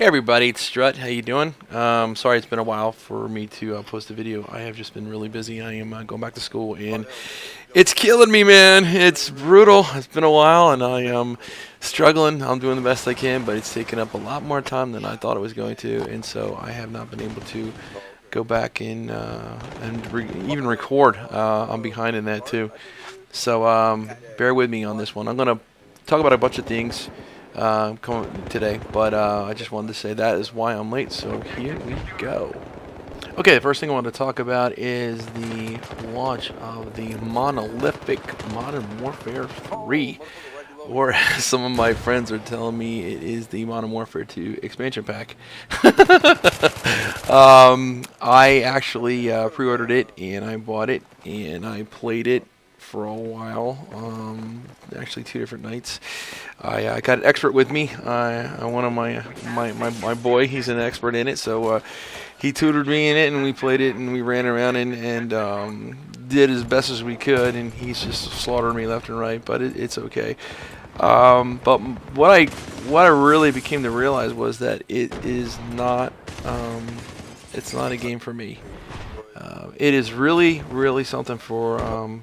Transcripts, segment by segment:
Hey everybody, it's Strut. How you doing? Sorry it's been a while for me to post a video. I have just been really busy. I am going back to school and it's killing me, man. It's brutal. It's been a while and I am struggling. I'm doing the best I can, but it's taken up a lot more time than I thought it was going to, and so I have not been able to go back and even record. I'm behind in that too. So bear with me on this one. I'm going to talk about a bunch of things today, but I just wanted to say that is why I'm late, so here we go. Okay, the first thing I want to talk about is the launch of the monolithic Modern Warfare 3, or as some of my friends are telling me, it is the Modern Warfare 2 expansion pack. I actually pre-ordered it, and I bought it, and I played it for a while, actually 2 different nights. I got an expert with me. One of my boy, he's an expert in it, so he tutored me in it, and we played it, and we ran around and did as best as we could, and he's just slaughtered me left and right, but it's okay. But what I really became to realize was that it is not it's not a game for me. It is really something for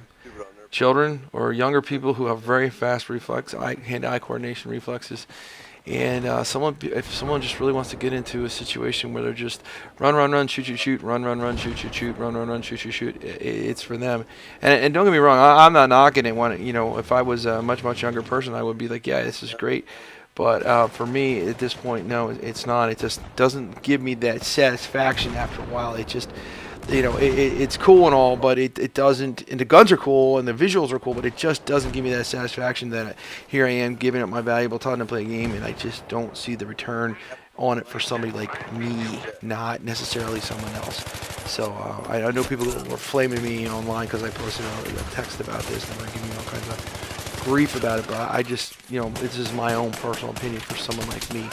children or younger people who have very fast hand-eye coordination reflexes, and if someone just really wants to get into a situation where they're just run, shoot, run, shoot, run, shoot, it's for them. And don't get me wrong, I'm not knocking it. If I was a much younger person, I would be like, yeah, this is great. But for me, at this point, no, it's not. It just doesn't give me that satisfaction after a while. It just, it's cool and all, but it doesn't, and the guns are cool and the visuals are cool, but it just doesn't give me that satisfaction that here I am giving up my valuable time to play a game, and I just don't see the return on it for somebody like me, not necessarily someone else. So I know people were flaming me online because I posted a text about this, and they're giving me all kinds of grief about it, but I just, this is my own personal opinion for someone like me.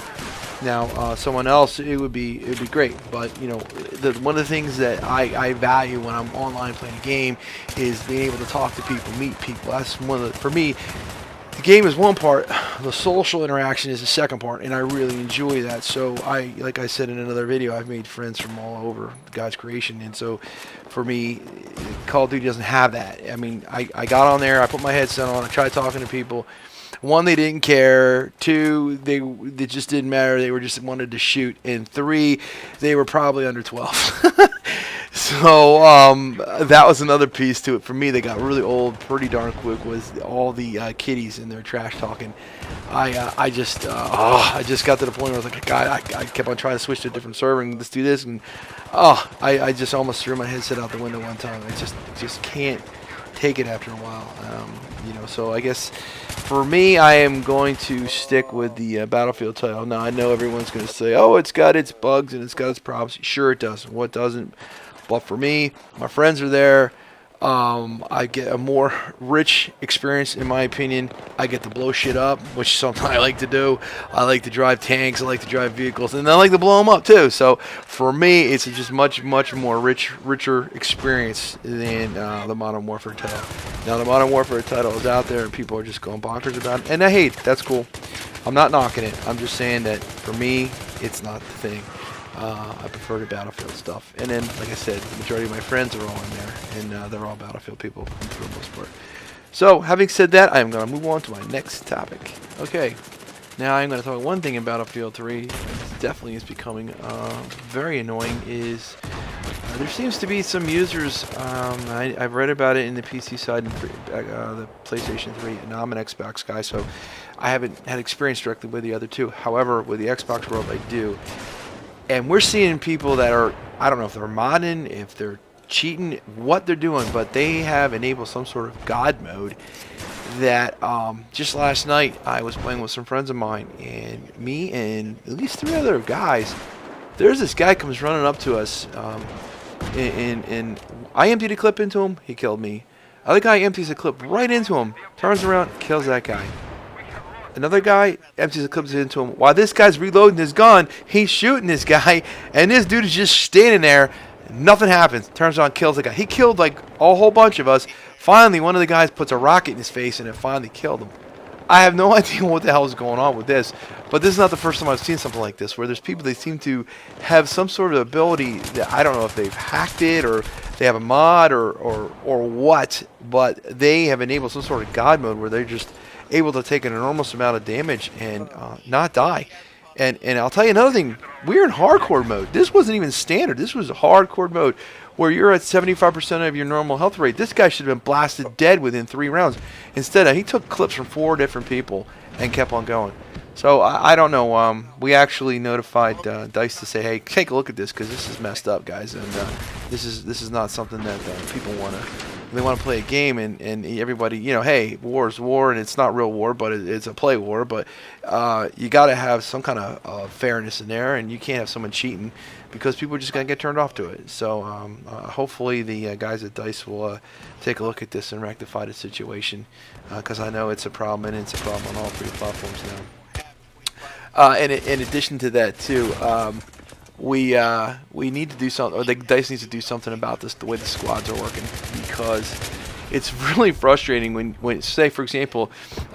Now, someone else, it would be great, but one of the things that I value when I'm online playing a game is being able to talk to people, meet people. That's for me, the game is one part, the social interaction is the second part, and I really enjoy that. So like I said in another video, I've made friends from all over God's creation, and so for me, Call of Duty doesn't have that. I mean, I got on there, I put my headset on, I tried talking to people. 1, they didn't care. 2, they just didn't matter. They just wanted to shoot. And 3, they were probably under 12. So that was another piece to it. For me, they got really old pretty darn quick. Was all the kiddies in their trash talking. I just got to the point where I was like, God, I kept on trying to switch to a different server and let's do this, and I just almost threw my headset out the window one time. I just can't take it after a while. So I guess for me, I am going to stick with the Battlefield title. Now, I know everyone's going to say, oh, it's got its bugs and it's got its problems. Sure, it does. What doesn't? But for me, my friends are there. I get a more rich experience, in my opinion. I get to blow shit up, which is something I like to do. I like to drive tanks. I like to drive vehicles, and I like to blow them up too. So for me, it's just much more richer experience than the Modern Warfare title. Now, the Modern Warfare title is out there, and people are just going bonkers about it, and I hate it. That's cool. I'm not knocking it. I'm just saying that for me, it's not the thing. I prefer the Battlefield stuff. And then, like I said, the majority of my friends are all in there, and they're all Battlefield people for the most part. So, having said that, I'm going to move on to my next topic. Okay, now I'm going to talk one thing in Battlefield 3 that definitely is becoming very annoying is there seems to be some users, I've read about it in the PC side and the PlayStation 3, and now I'm an Xbox guy, so I haven't had experience directly with the other two. However, with the Xbox world, I do. And we're seeing people that are, I don't know if they're modding, if they're cheating, what they're doing, but they have enabled some sort of God mode that just last night I was playing with some friends of mine, and me and at least 3 other guys, there's this guy comes running up to us, and I emptied a clip into him, he killed me. Other guy empties a clip right into him, turns around, kills that guy. Another guy empties the clips into him. While this guy's reloading his gun, he's shooting this guy, and this dude is just standing there. Nothing happens. Turns around, kills the guy. He killed like a whole bunch of us. Finally, one of the guys puts a rocket in his face, and it finally killed him. I have no idea what the hell is going on with this, but this is not the first time I've seen something like this, where there's people that seem to have some sort of ability that I don't know if they've hacked it or they have a mod or what, but they have enabled some sort of god mode where they're just able to take an enormous amount of damage and not die. And I'll tell you another thing, we're in hardcore mode. This wasn't even standard. This was hardcore mode where you're at 75% of your normal health rate. This guy should have been blasted dead within 3 rounds. Instead, he took clips from 4 different people and kept on going. So I don't know. We actually notified Dice to say, hey, take a look at this because this is messed up, guys, and this is not something that people want to. They want to play a game, and everybody, hey, war is war, and it's not real war, but it's a play war. But you got to have some kind of fairness in there, and you can't have someone cheating because people are just going to get turned off to it. So hopefully the guys at Dice will take a look at this and rectify the situation because I know it's a problem, and it's a problem on all 3 platforms now. And in addition to that, too, we need to do something, or the Dice needs to do something about this, the way the squads are working, because it's really frustrating when say, for example,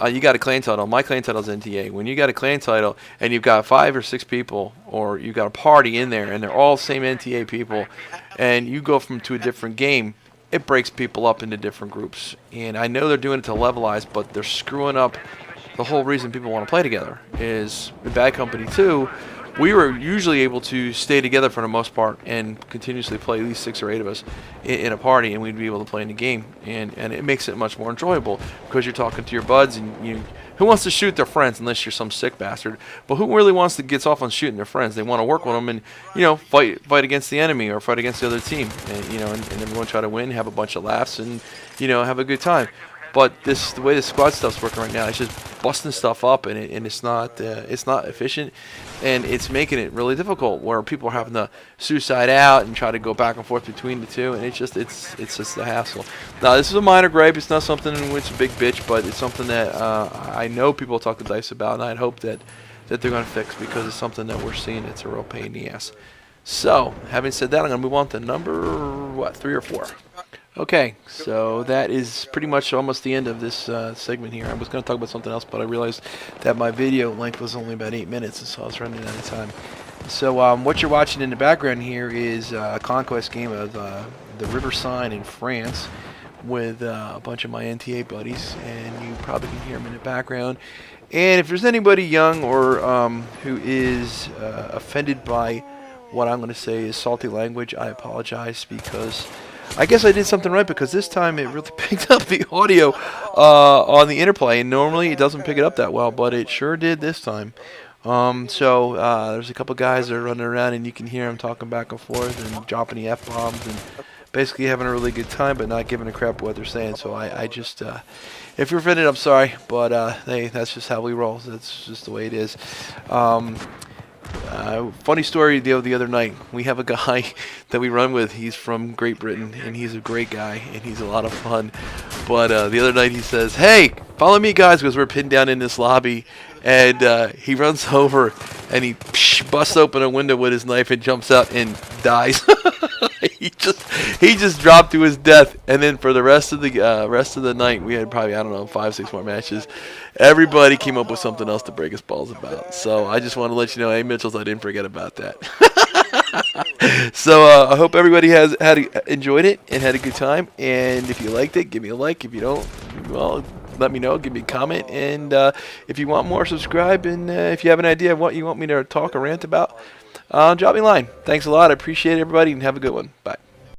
you got a clan title. My clan title is NTA. When you got a clan title and you've got 5 or 6 people, or you've got a party in there, and they're all same NTA people, and you go from to a different game, it breaks people up into different groups. And I know they're doing it to levelize, but they're screwing up the whole reason people want to play together. Is in Bad Company 2, we were usually able to stay together for the most part and continuously play at least 6 or 8 of us in a party, and we'd be able to play in the game, and it makes it much more enjoyable because you're talking to your buds, and who wants to shoot their friends unless you're some sick bastard? But who really wants to get off on shooting their friends? They want to work with them and fight against the enemy or fight against the other team, and everyone try to win, have a bunch of laughs, and have a good time. But the way the squad stuff's working right now, it's just busting stuff up, and it's not efficient, and it's making it really difficult where people are having to suicide out and try to go back and forth between the two, and it's just a hassle. Now this is a minor gripe. It's not something in which a big bitch, but it's something that I know people talk to Dice about, and I'd hope that they're going to fix because it's something that we're seeing. It's a real pain in the ass. So having said that, I'm going to move on to number 3 or 4. Okay, so that is pretty much almost the end of this segment here. I was going to talk about something else, but I realized that my video length was only about 8 minutes, and so I was running out of time. So what you're watching in the background here is a Conquest game of the River Seine in France with a bunch of my NTA buddies, and you probably can hear them in the background. And if there's anybody young or who is offended by what I'm going to say is salty language, I apologize, because I guess I did something right, because this time it really picked up the audio on the interplay, and normally it doesn't pick it up that well, but it sure did this time. So there's a couple guys that are running around, and you can hear them talking back and forth and dropping the F-bombs and basically having a really good time, but not giving a crap what they're saying. So I just, if you're offended, I'm sorry, but hey, that's just how we roll. That's just the way it is. Funny story the other night. We have a guy that we run with. He's from Great Britain, and he's a great guy, and he's a lot of fun. But the other night he says, "Hey, follow me, guys," because we're pinned down in this lobby. And he runs over, and he busts open a window with his knife and jumps out and dies. he just dropped to his death. And then for the rest of the night, we had probably, I don't know, 5-6 more matches. Everybody came up with something else to break his balls about. So I just want to let you know, hey Mitchells, I didn't forget about that. So I hope everybody has enjoyed it and had a good time. And if you liked it, give me a like. If you don't, well, let me know. Give me a comment. And if you want more, subscribe. And if you have an idea of what you want me to talk or rant about, drop me a line. Thanks a lot. I appreciate it, everybody, and have a good one. Bye.